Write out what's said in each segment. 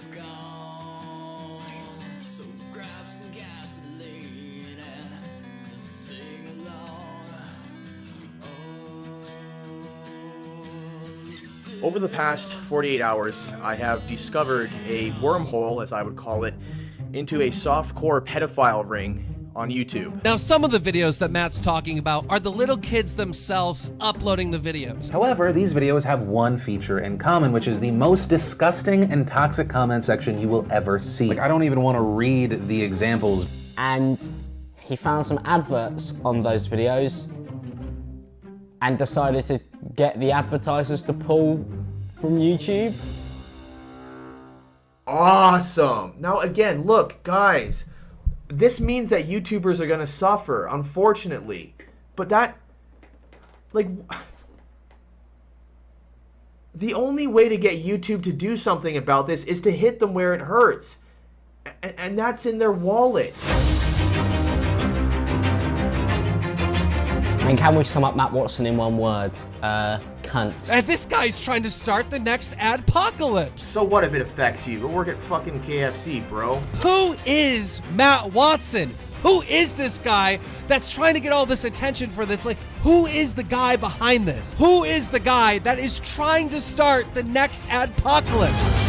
it's gone. So grab some gasoline and sing along. Over the past 48 hours, I have discovered a wormhole, as I would call it, into a softcore pedophile ring on YouTube. Now, some of the videos that Matt's talking about are the little kids themselves uploading the videos. However, these videos have one feature in common, which is the most disgusting and toxic comment section you will ever see. Like, I don't even want to read the examples. And he found some adverts on those videos and decided to get the advertisers to pull from YouTube. Awesome! Now again, look, guys, this means that YouTubers are gonna suffer, unfortunately. But that, like, the only way to get YouTube to do something about this is to hit them where it hurts. And that's in their wallet. And can we sum up Matt Watson in one word? Cunt. And this guy's trying to start the next adpocalypse. So what if it affects you? Go work at fucking KFC, bro. Who is Matt Watson? Who is this guy that's trying to get all this attention for this? Like, who is the guy behind this? Who is the guy that is trying to start the next adpocalypse?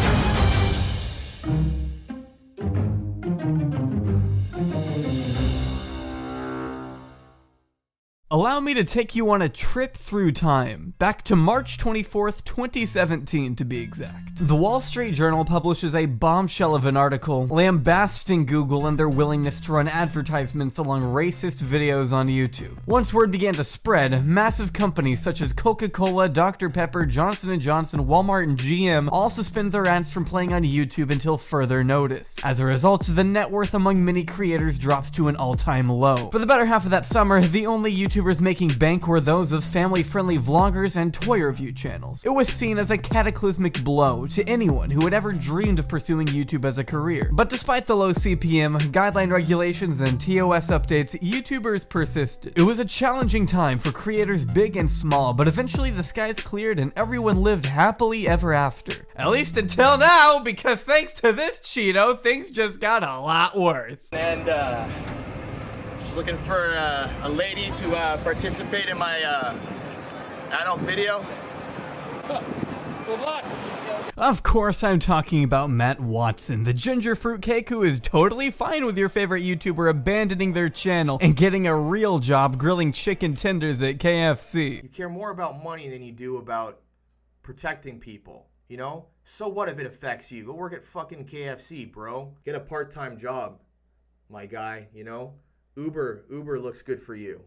Allow me to take you on a trip through time, back to March 24th, 2017 to be exact. The Wall Street Journal publishes a bombshell of an article lambasting Google and their willingness to run advertisements along racist videos on YouTube. Once word began to spread, massive companies such as Coca-Cola, Dr. Pepper, Johnson & Johnson, Walmart, and GM all suspend their ads from playing on YouTube until further notice. As a result, the net worth among many creators drops to an all-time low. For the better half of that summer, the only YouTubers making bank were those of family-friendly vloggers and toy review channels. It was seen as a cataclysmic blow to anyone who had ever dreamed of pursuing YouTube as a career. But despite the low CPM, guideline regulations, and TOS updates, YouTubers persisted. It was a challenging time for creators big and small, but eventually the skies cleared and everyone lived happily ever after. At least until now, because thanks to this Cheeto, things just got a lot worse. And just looking for a lady to participate in my adult video. Good luck. Of course, I'm talking about Matt Watson, the ginger fruitcake who is totally fine with your favorite YouTuber abandoning their channel and getting a real job grilling chicken tenders at KFC. You care more about money than you do about protecting people, you know? So what if it affects you? Go work at fucking KFC, bro. Get a part-time job, my guy, you know? Uber looks good for you.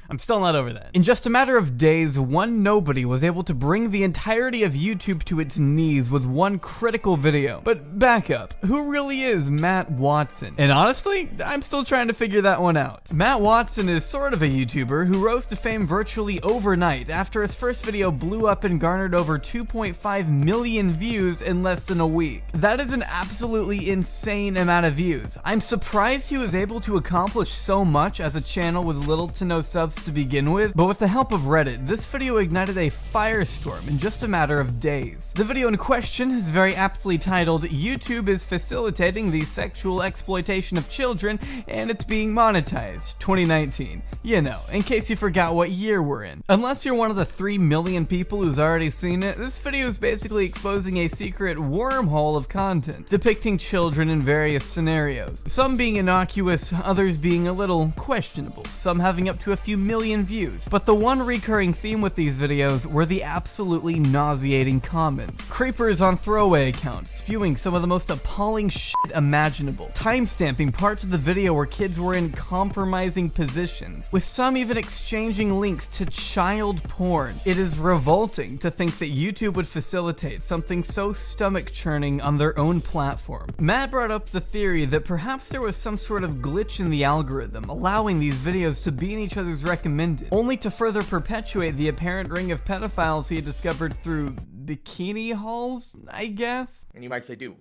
I'm still not over that. In just a matter of days, one nobody was able to bring the entirety of YouTube to its knees with one critical video. But back up, who really is Matt Watson? And honestly, I'm still trying to figure that one out. Matt Watson is sort of a YouTuber who rose to fame virtually overnight after his first video blew up and garnered over 2.5 million views in less than a week. That is an absolutely insane amount of views. I'm surprised he was able to accomplish so much as a channel with little to no subs to begin with, but with the help of Reddit, this video ignited a firestorm in just a matter of days. The video in question is very aptly titled, "YouTube is facilitating the sexual exploitation of children and it's being monetized, 2019. You know, in case you forgot what year we're in. Unless you're one of the 3 million people who's already seen it, this video is basically exposing a secret wormhole of content, depicting children in various scenarios. Some being innocuous, others being a little questionable, some having up to a few million views. But the one recurring theme with these videos were the absolutely nauseating comments. Creepers on throwaway accounts, spewing some of the most appalling shit imaginable. Timestamping parts of the video where kids were in compromising positions, with some even exchanging links to child porn. It is revolting to think that YouTube would facilitate something so stomach-churning on their own platform. Matt brought up the theory that perhaps there was some sort of glitch in the algorithm, allowing these videos to be in each other's recommended, only to further perpetuate the apparent ring of pedophiles he had discovered through bikini hauls, I guess? And you might say, dude,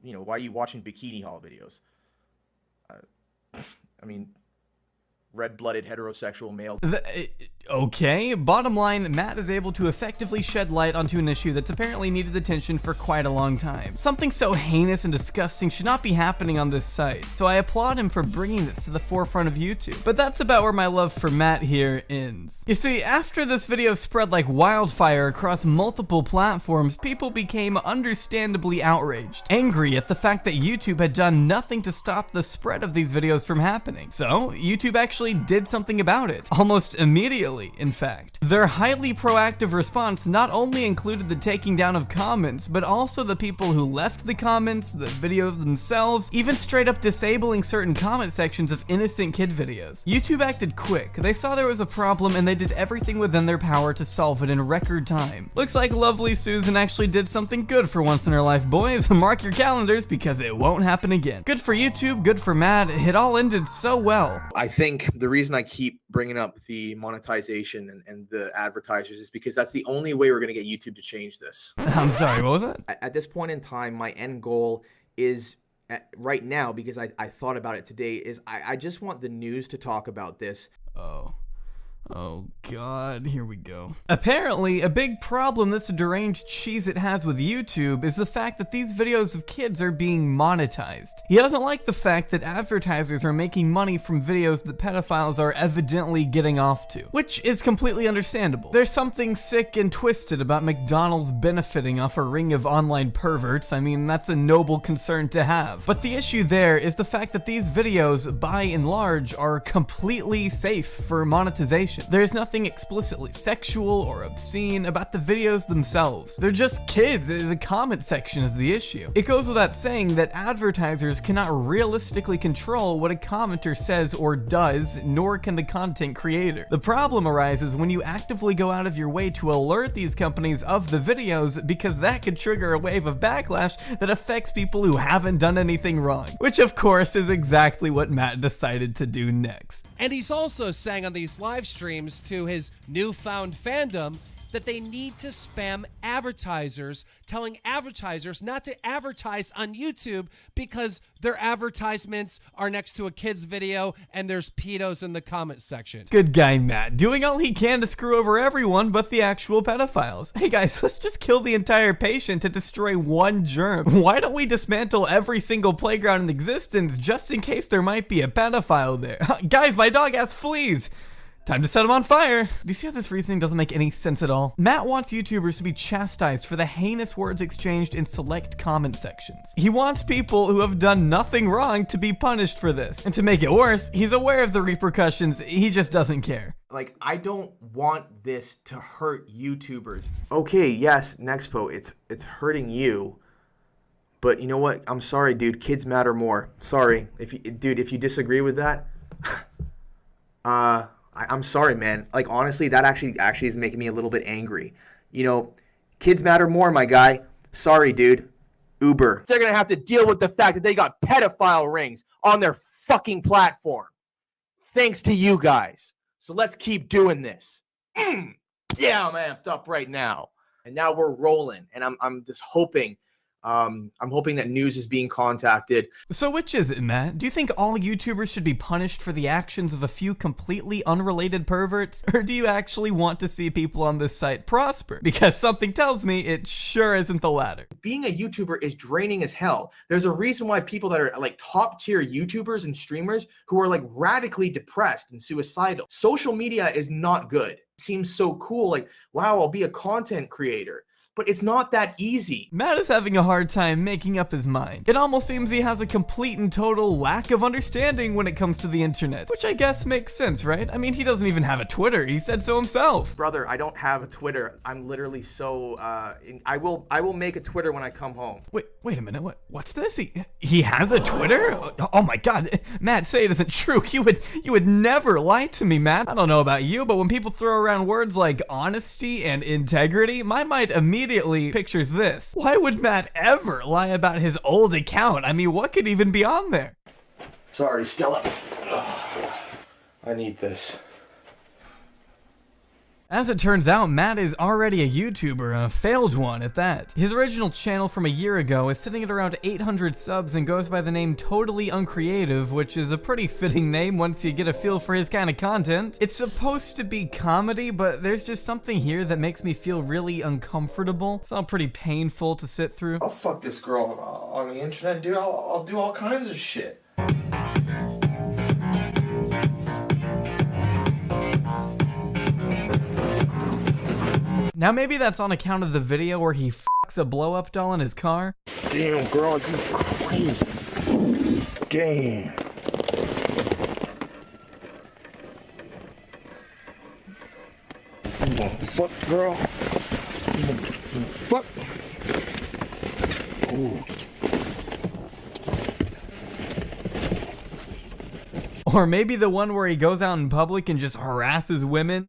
you know, why are you watching bikini haul videos? I mean, red-blooded heterosexual male. Okay, bottom line, Matt is able to effectively shed light onto an issue that's apparently needed attention for quite a long time. Something so heinous and disgusting should not be happening on this site, so I applaud him for bringing this to the forefront of YouTube. But that's about where my love for Matt here ends. You see, after this video spread like wildfire across multiple platforms, people became understandably outraged, angry at the fact that YouTube had done nothing to stop the spread of these videos from happening. So, YouTube actually did something about it, almost immediately. In fact, their highly proactive response not only included the taking down of comments, but also the people who left the comments, the videos themselves, even straight up disabling certain comment sections of innocent kid videos. YouTube acted quick. They saw there was a problem and they did everything within their power to solve it in record time. Looks like lovely Susan actually did something good for once in her life, boys. Mark your calendars because it won't happen again. Good for YouTube, good for Matt. It all ended so well. I think the reason I keep bringing up the monetization and the advertisers is because that's the only way we're going to get YouTube to change this. I'm sorry, what was it? At this point in time, my end goal is right now, because I thought about it today, is I just want the news to talk about this. Oh god, here we go. Apparently, a big problem this deranged Cheez-It has with YouTube is the fact that these videos of kids are being monetized. He doesn't like the fact that advertisers are making money from videos that pedophiles are evidently getting off to, which is completely understandable. There's something sick and twisted about McDonald's benefiting off a ring of online perverts. I mean, that's a noble concern to have. But the issue there is the fact that these videos, by and large, are completely safe for monetization. There's nothing explicitly sexual or obscene about the videos themselves. They're just kids. The comment section is the issue. It goes without saying that advertisers cannot realistically control what a commenter says or does, nor can the content creator. The problem arises when you actively go out of your way to alert these companies of the videos, because that could trigger a wave of backlash that affects people who haven't done anything wrong. Which of course is exactly what Matt decided to do next. And he's also saying on these live streams to his newfound fandom that they need to spam advertisers, telling advertisers not to advertise on YouTube because their advertisements are next to a kid's video and there's pedos in the comment section. Good guy Matt, doing all he can to screw over everyone but the actual pedophiles. Hey guys, let's just kill the entire patient to destroy one germ. Why don't we dismantle every single playground in existence just in case there might be a pedophile there? Guys, my dog has fleas! Time to set him on fire. Do you see how this reasoning doesn't make any sense at all? Matt wants YouTubers to be chastised for the heinous words exchanged in select comment sections. He wants people who have done nothing wrong to be punished for this. And to make it worse, he's aware of the repercussions, he just doesn't care. Like, I don't want this to hurt YouTubers. Okay, yes, Nexpo, it's hurting you. But you know what? I'm sorry, dude. Kids matter more. Sorry. If you disagree with that, I'm sorry, man. Like, honestly, that actually is making me a little bit angry. You know, kids matter more, my guy. Sorry, dude. Uber. They're going to have to deal with the fact that they got pedophile rings on their fucking platform. Thanks to you guys. So let's keep doing this. Yeah, I'm amped up right now. And now we're rolling. And I'm just hoping... I'm hoping that news is being contacted. So which is it, Matt? Do you think all YouTubers should be punished for the actions of a few completely unrelated perverts? Or do you actually want to see people on this site prosper? Because something tells me it sure isn't the latter. Being a YouTuber is draining as hell. There's a reason why people that are like top tier YouTubers and streamers who are like radically depressed and suicidal. Social media is not good. It seems so cool. Like, wow, I'll be a content creator. But it's not that easy. Matt is having a hard time making up his mind. It almost seems he has a complete and total lack of understanding when it comes to the internet, which I guess makes sense, right? I mean, he doesn't even have a Twitter. He said so himself. Brother, I don't have a Twitter. I'm literally so, I will make a Twitter when I come home. Wait a minute. What's this? He has a Twitter? Oh my God. Matt, say it isn't true. You would never lie to me, Matt. I don't know about you, but when people throw around words like honesty and integrity, my mind immediately pictures this. Why would Matt ever lie about his old account? I mean, what could even be on there? Sorry, Stella. I need this. As it turns out, Matt is already a YouTuber, a failed one at that. His original channel from a year ago is sitting at around 800 subs and goes by the name Totally Uncreative, which is a pretty fitting name once you get a feel for his kind of content. It's supposed to be comedy, but there's just something here that makes me feel really uncomfortable. It's all pretty painful to sit through. I'll fuck this girl on the internet, dude. I'll do all kinds of shit. Now maybe that's on account of the video where he fucks a blow-up doll in his car. Damn, girl, you crazy. Damn. You wanna fuck, girl? You wanna fuck? Ooh. Or maybe the one where he goes out in public and just harasses women.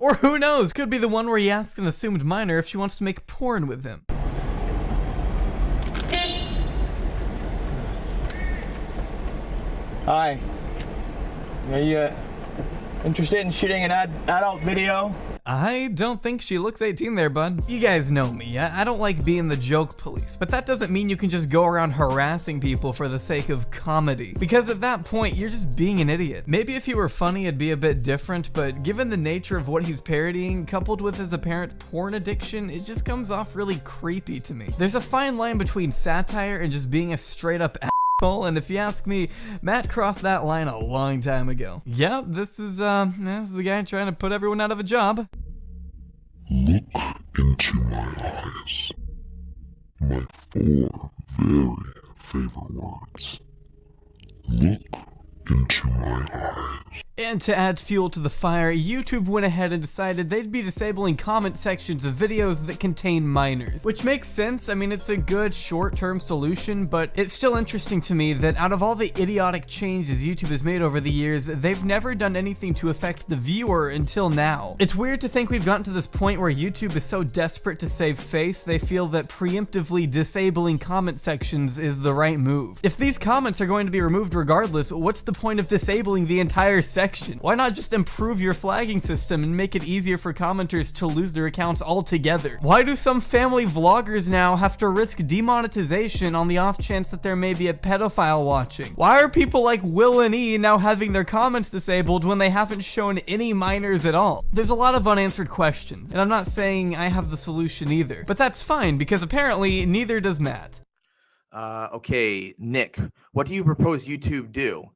Or who knows, could be the one where he asks an assumed minor if she wants to make porn with him. Hi. Are you interested in shooting an adult video? I don't think she looks 18 there, bud. You guys know me, I don't like being the joke police, but that doesn't mean you can just go around harassing people for the sake of comedy. Because at that point, you're just being an idiot. Maybe if he were funny, it'd be a bit different, but given the nature of what he's parodying, coupled with his apparent porn addiction, it just comes off really creepy to me. There's a fine line between satire and just being a straight up and if you ask me, Matt crossed that line a long time ago. Yep, this is the guy trying to put everyone out of a job. Look into my eyes. My 4 very favorite words. Look into my eyes. And to add fuel to the fire, YouTube went ahead and decided they'd be disabling comment sections of videos that contain minors. Which makes sense, I mean it's a good short-term solution, but it's still interesting to me that out of all the idiotic changes YouTube has made over the years, they've never done anything to affect the viewer until now. It's weird to think we've gotten to this point where YouTube is so desperate to save face, they feel that preemptively disabling comment sections is the right move. If these comments are going to be removed regardless, what's the point of disabling the entire section? Why not just improve your flagging system and make it easier for commenters to lose their accounts altogether? Why do some family vloggers now have to risk demonetization on the off chance that there may be a pedophile watching? Why are people like Will and E now having their comments disabled when they haven't shown any minors at all? There's a lot of unanswered questions, and I'm not saying I have the solution either, but that's fine because apparently neither does Matt. Okay, Nick, what do you propose YouTube do?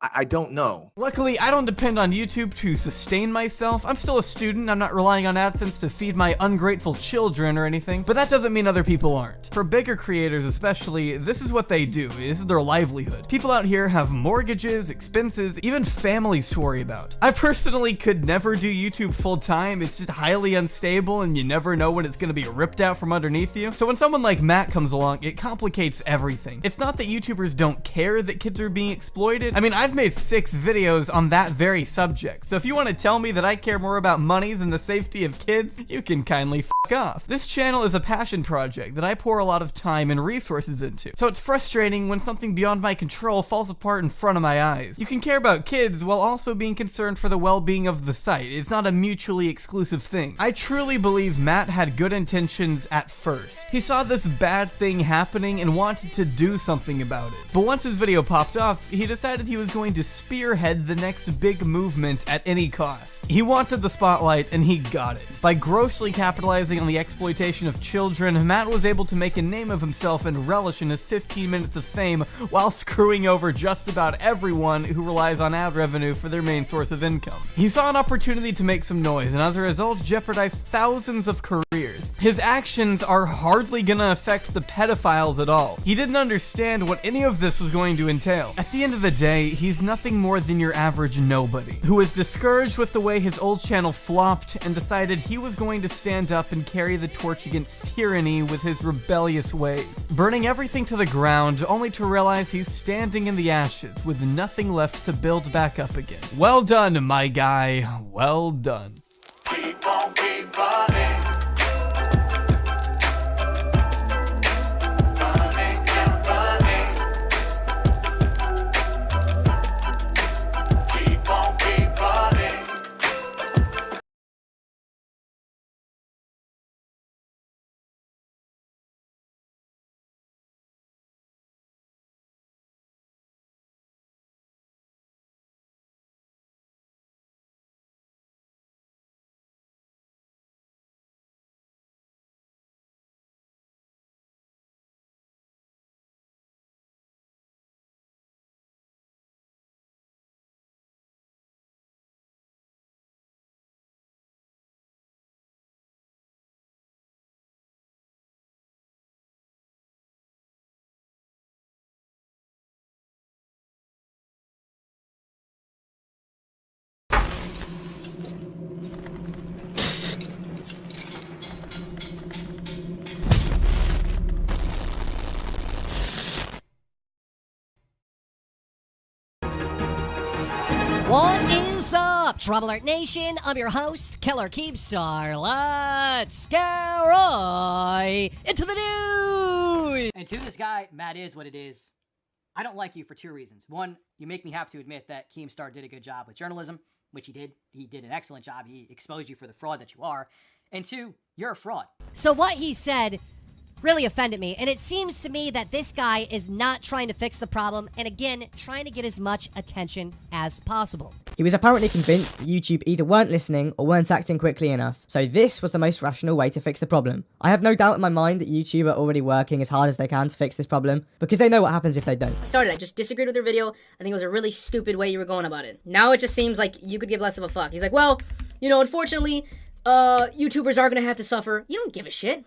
I don't know. Luckily, I don't depend on YouTube to sustain myself. I'm still a student. I'm not relying on AdSense to feed my ungrateful children or anything, but that doesn't mean other people aren't. For bigger creators especially, this is what they do. This is their livelihood. People out here have mortgages, expenses, even families to worry about. I personally could never do YouTube full time. It's just highly unstable and you never know when it's going to be ripped out from underneath you. So when someone like Matt comes along, it complicates everything. It's not that YouTubers don't care that kids are being exploited. I mean, I've made 6 videos on that very subject, so if you want to tell me that I care more about money than the safety of kids, you can kindly f*** off. This channel is a passion project that I pour a lot of time and resources into, so it's frustrating when something beyond my control falls apart in front of my eyes. You can care about kids while also being concerned for the well-being of the site. It's not a mutually exclusive thing. I truly believe Matt had good intentions at first. He saw this bad thing happening and wanted to do something about it. But once his video popped off, he decided he was going to spearhead the next big movement at any cost. He wanted the spotlight and he got it. By grossly capitalizing on the exploitation of children, Matt was able to make a name of himself and relish in his 15 minutes of fame while screwing over just about everyone who relies on ad revenue for their main source of income. He saw an opportunity to make some noise and as a result jeopardized thousands of careers. His actions are hardly gonna affect the pedophiles at all. He didn't understand what any of this was going to entail. At the end of the day, he's nothing more than your average nobody, who was discouraged with the way his old channel flopped and decided he was going to stand up and carry the torch against tyranny with his rebellious ways, burning everything to the ground only to realize he's standing in the ashes with nothing left to build back up again. Well done, my guy. Well done. Keep on, keep running. Running and running. What is up, Trouble Alert Nation? I'm your host, Killer Keemstar. Let's get right into the news! And to this guy, Matt is what it is. I don't like you for two reasons. One, you make me have to admit that Keemstar did a good job with journalism, which he did. He did an excellent job. He exposed you for the fraud that you are. And two, you're a fraud. So what he said really offended me, and it seems to me that this guy is not trying to fix the problem, and again, trying to get as much attention as possible. He was apparently convinced that YouTube either weren't listening or weren't acting quickly enough, so this was the most rational way to fix the problem. I have no doubt in my mind that YouTube are already working as hard as they can to fix this problem, because they know what happens if they don't. I just disagreed with their video. I think it was a really stupid way you were going about it. Now it just seems like you could give less of a fuck. He's like, well, unfortunately, YouTubers are gonna have to suffer. You don't give a shit.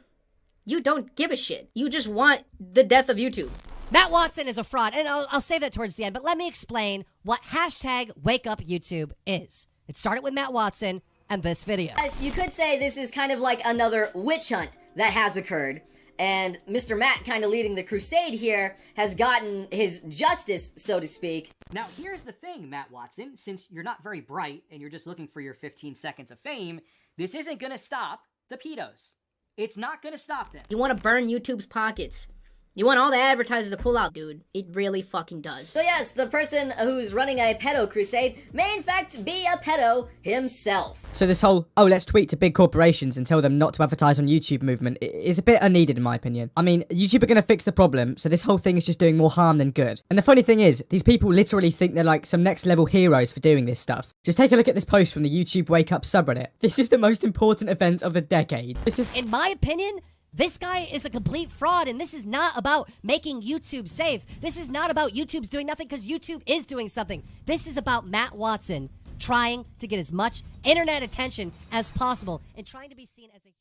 You don't give a shit. You just want the death of YouTube. Matt Watson is a fraud, and I'll save that towards the end, but let me explain what hashtag #WakeUpYouTube is. It started with Matt Watson and this video. Yes, you could say this is kind of like another witch hunt that has occurred, and Mr. Matt, kind of leading the crusade here, has gotten his justice, so to speak. Now, here's the thing, Matt Watson. Since you're not very bright and you're just looking for your 15 seconds of fame, this isn't gonna stop the pedos. It's not gonna stop them. You want to burn YouTube's pockets. You want all the advertisers to pull out, dude. It really fucking does. So yes, the person who's running a pedo crusade may in fact be a pedo himself. So this whole, let's tweet to big corporations and tell them not to advertise on YouTube movement is a bit unneeded in my opinion. I mean, YouTube are going to fix the problem, so this whole thing is just doing more harm than good. And the funny thing is, these people literally think they're like some next level heroes for doing this stuff. Just take a look at this post from the YouTube Wake Up subreddit. This is the most important event of the decade. This is, in my opinion, this guy is a complete fraud, and this is not about making YouTube safe. This is not about YouTube's doing nothing, because YouTube is doing something. This is about Matt Watson trying to get as much internet attention as possible and trying to be seen as a hero.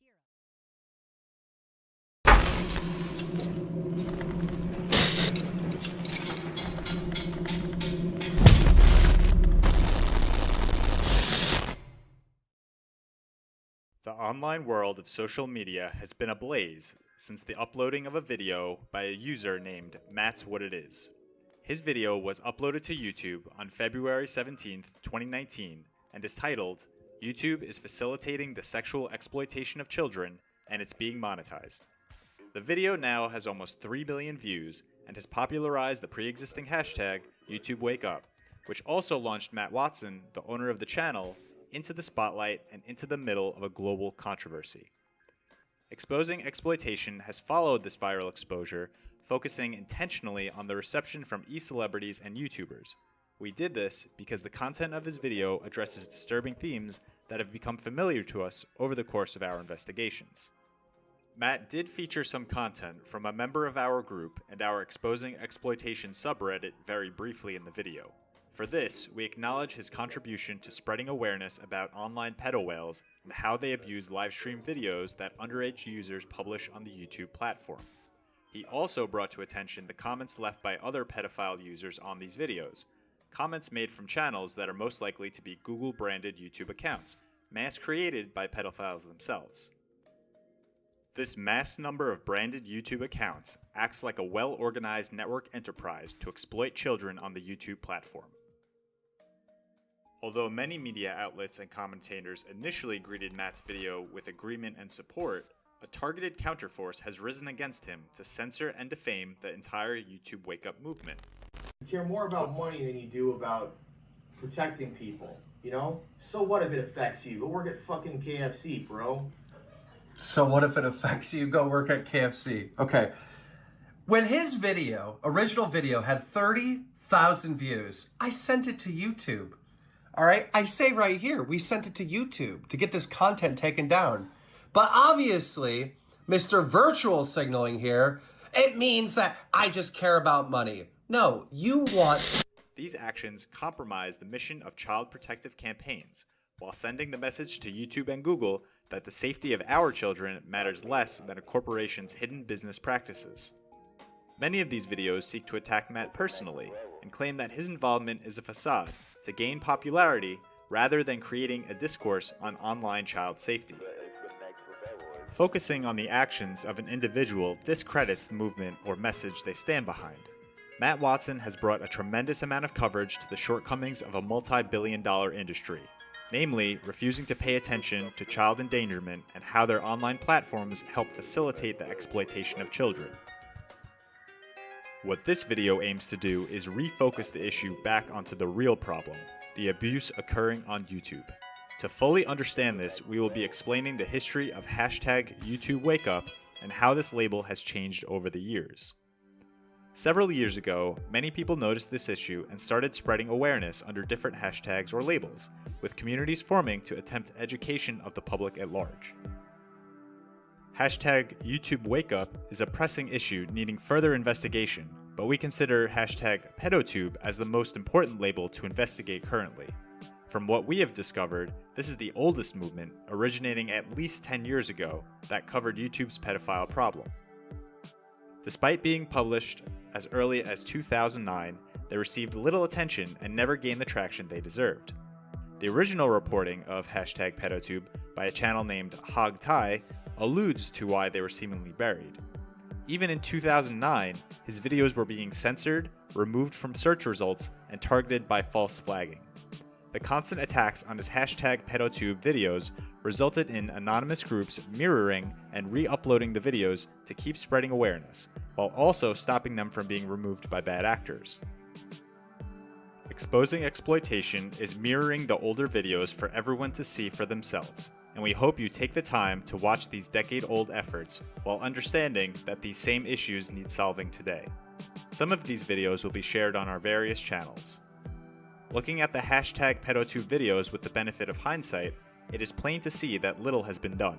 The online world of social media has been ablaze since the uploading of a video by a user named Matt's What It Is. His video was uploaded to YouTube on February 17, 2019, and is titled, "YouTube is facilitating the sexual exploitation of children, and it's being monetized." The video now has almost 3 billion views and has popularized the pre-existing hashtag #YouTubeWakeUp, which also launched Matt Watson, the owner of the channel, into the spotlight and into the middle of a global controversy. Exposing Exploitation has followed this viral exposure, focusing intentionally on the reception from e-celebrities and YouTubers. We did this because the content of his video addresses disturbing themes that have become familiar to us over the course of our investigations. Matt did feature some content from a member of our group and our Exposing Exploitation subreddit very briefly in the video. For this, we acknowledge his contribution to spreading awareness about online pedo whales and how they abuse livestream videos that underage users publish on the YouTube platform. He also brought to attention the comments left by other pedophile users on these videos, comments made from channels that are most likely to be Google-branded YouTube accounts, mass created by pedophiles themselves. This mass number of branded YouTube accounts acts like a well-organized network enterprise to exploit children on the YouTube platform. Although many media outlets and commentators initially greeted Matt's video with agreement and support, a targeted counterforce has risen against him to censor and defame the entire YouTube Wake Up movement. You care more about money than you do about protecting people, you know? So what if it affects you? Go work at fucking KFC, bro. So what if it affects you? Go work at KFC. Okay. When his video, original video, had 30,000 views, I sent it to YouTube. All right? I say right here, we sent it to YouTube to get this content taken down. But obviously, Mr. Virtual Signaling here, it means that I just care about money. No, you want... These actions compromise the mission of child protective campaigns, while sending the message to YouTube and Google that the safety of our children matters less than a corporation's hidden business practices. Many of these videos seek to attack Matt personally and claim that his involvement is a facade to gain popularity rather than creating a discourse on online child safety. Focusing on the actions of an individual discredits the movement or message they stand behind. Matt Watson has brought a tremendous amount of coverage to the shortcomings of a multi-billion-dollar industry, namely refusing to pay attention to child endangerment and how their online platforms help facilitate the exploitation of children. What this video aims to do is refocus the issue back onto the real problem, the abuse occurring on YouTube. To fully understand this, we will be explaining the history of #YouTubeWakeUp and how this label has changed over the years. Several years ago, many people noticed this issue and started spreading awareness under different hashtags or labels, with communities forming to attempt education of the public at large. #YouTubeWakeUp is a pressing issue needing further investigation, but we consider #PedoTube as the most important label to investigate currently. From what we have discovered, this is the oldest movement, originating at least 10 years ago, that covered YouTube's pedophile problem. Despite being published as early as 2009, they received little attention and never gained the traction they deserved. The original reporting of #PedoTube by a channel named HogTie alludes to why they were seemingly buried. Even in 2009, his videos were being censored, removed from search results, and targeted by false flagging. The constant attacks on his #PedoTube videos resulted in anonymous groups mirroring and re-uploading the videos to keep spreading awareness, while also stopping them from being removed by bad actors. Exposing exploitation is mirroring the older videos for everyone to see for themselves, and we hope you take the time to watch these decade-old efforts while understanding that these same issues need solving today. Some of these videos will be shared on our various channels. Looking at the #PedoTube videos with the benefit of hindsight, it is plain to see that little has been done.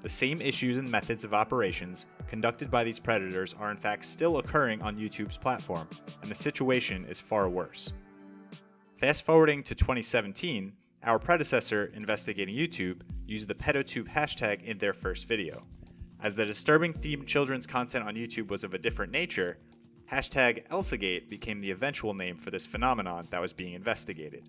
The same issues and methods of operations conducted by these predators are in fact still occurring on YouTube's platform, and the situation is far worse. Fast forwarding to 2017, our predecessor, Investigating YouTube, used the PedoTube hashtag in their first video. As the disturbing themed children's content on YouTube was of a different nature, #ElsaGate became the eventual name for this phenomenon that was being investigated.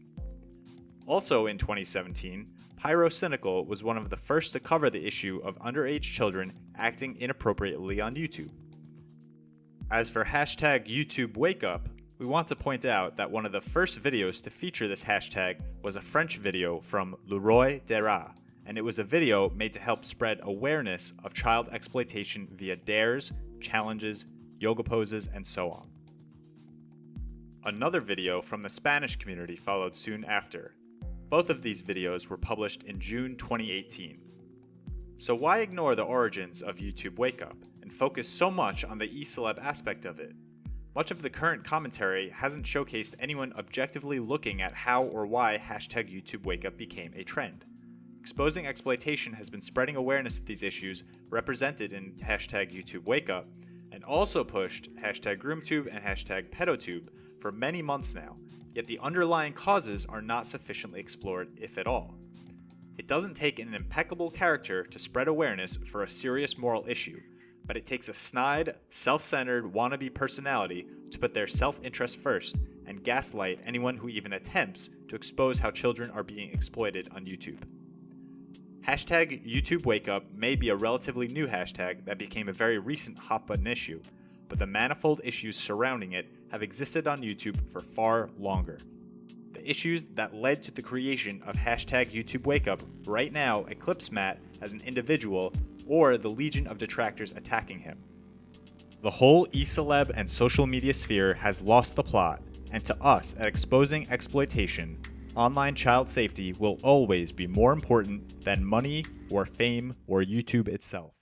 Also in 2017, PyroCynical was one of the first to cover the issue of underage children acting inappropriately on YouTube. As for #YouTubeWakeUp, we want to point out that one of the first videos to feature this hashtag was a French video from Leroy Dera, and it was a video made to help spread awareness of child exploitation via dares, challenges, yoga poses, and so on. Another video from the Spanish community followed soon after. Both of these videos were published in June 2018. So why ignore the origins of YouTubeWakeUp and focus so much on the e-celeb aspect of it? Much of the current commentary hasn't showcased anyone objectively looking at how or why #YouTubeWakeUp became a trend. Exposing exploitation has been spreading awareness of these issues represented in #YouTubeWakeUp, and also pushed #GroomTube and #PedoTube for many months now, yet the underlying causes are not sufficiently explored, if at all. It doesn't take an impeccable character to spread awareness for a serious moral issue, but it takes a snide, self-centered wannabe personality to put their self-interest first and gaslight anyone who even attempts to expose how children are being exploited on YouTube. #YouTubeWakeUp may be a relatively new hashtag that became a very recent hot-button issue, but the manifold issues surrounding it have existed on YouTube for far longer. The issues that led to the creation of #YouTubeWakeUp right now eclipse Matt as an individual or the legion of detractors attacking him. The whole e-celeb and social media sphere has lost the plot, and to us at Exposing Exploitation, online child safety will always be more important than money or fame or YouTube itself.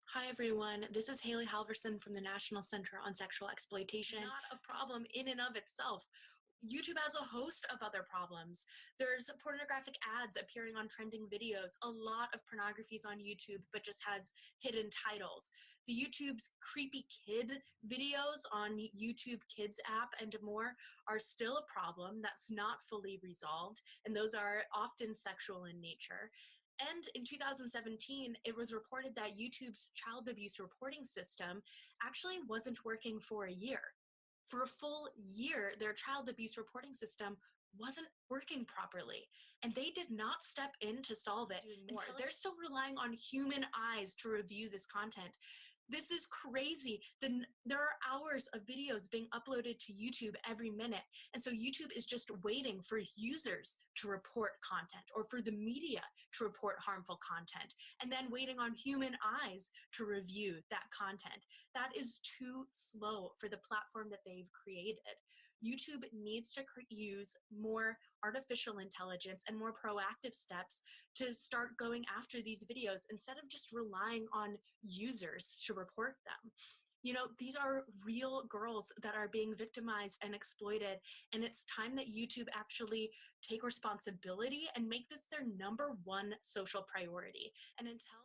Hi everyone, this is Haley Halverson from the National Center on Sexual Exploitation. Not a problem in and of itself. YouTube has a host of other problems. There's pornographic ads appearing on trending videos. A lot of pornography is on YouTube, but just has hidden titles. The YouTube's creepy kid videos on YouTube Kids app and more are still a problem that's not fully resolved, and those are often sexual in nature. And in 2017, it was reported that YouTube's child abuse reporting system actually wasn't working for a year. For a full year, their child abuse reporting system wasn't working properly, and they did not step in to solve it. They're still relying on human eyes to review this content. This is crazy. There are hours of videos being uploaded to YouTube every minute. And so YouTube is just waiting for users to report content or for the media to report harmful content and then waiting on human eyes to review that content. That is too slow for the platform that they've created. YouTube needs to use more artificial intelligence and more proactive steps to start going after these videos instead of just relying on users to report them. You know, these are real girls that are being victimized and exploited, and it's time that YouTube actually take responsibility and make this their #1 social priority. And until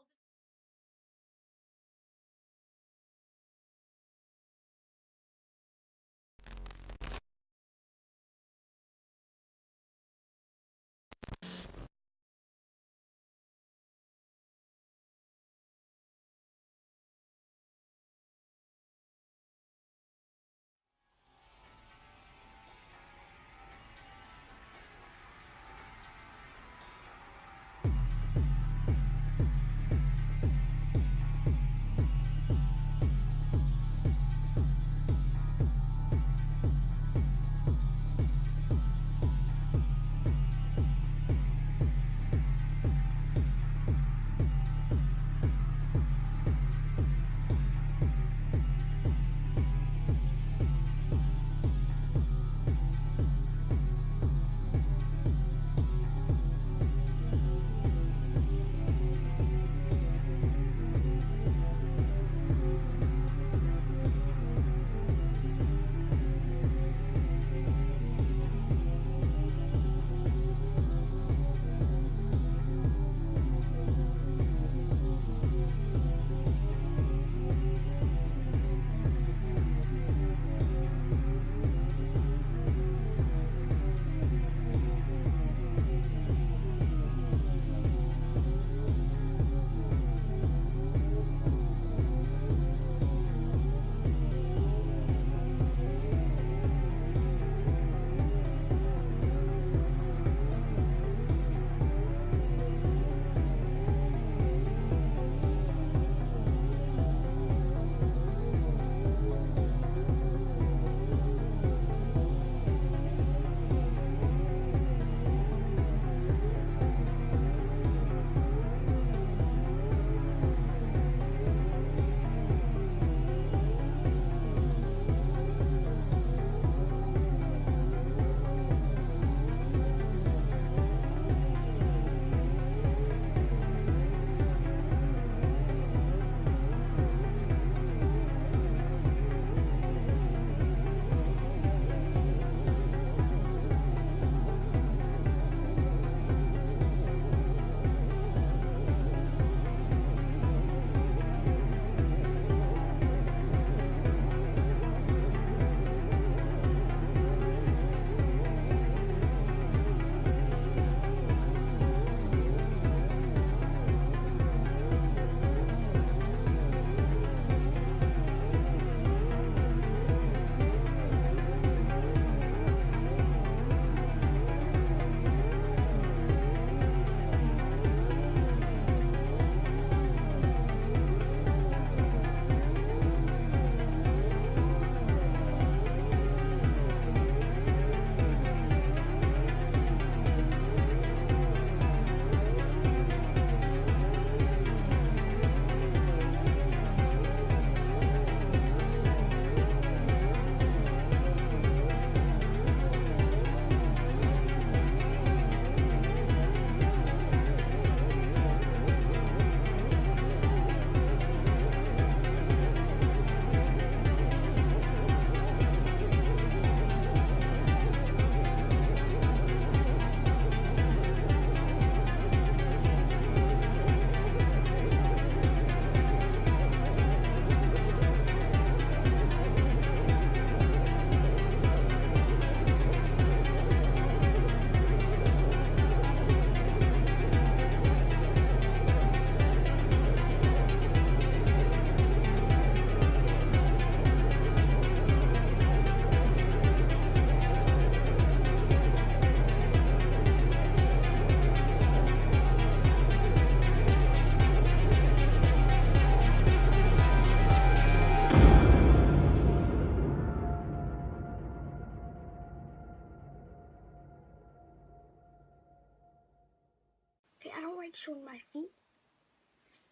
like showing my feet.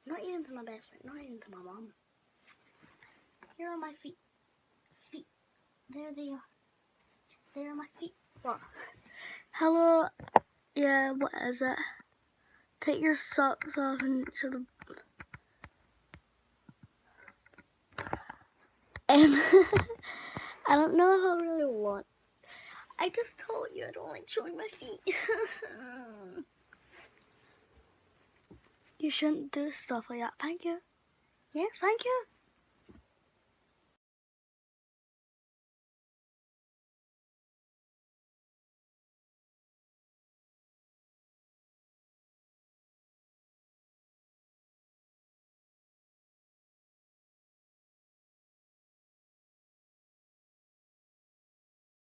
Not even to my best friend, not even to my mom. Here are my feet. Feet. There they are. There are my feet. What? Hello. Yeah, what is it? Take your socks off and show them. I don't know if I really want. I just told you I don't like showing my feet. You shouldn't do stuff like that. Thank you. Yes, thank you.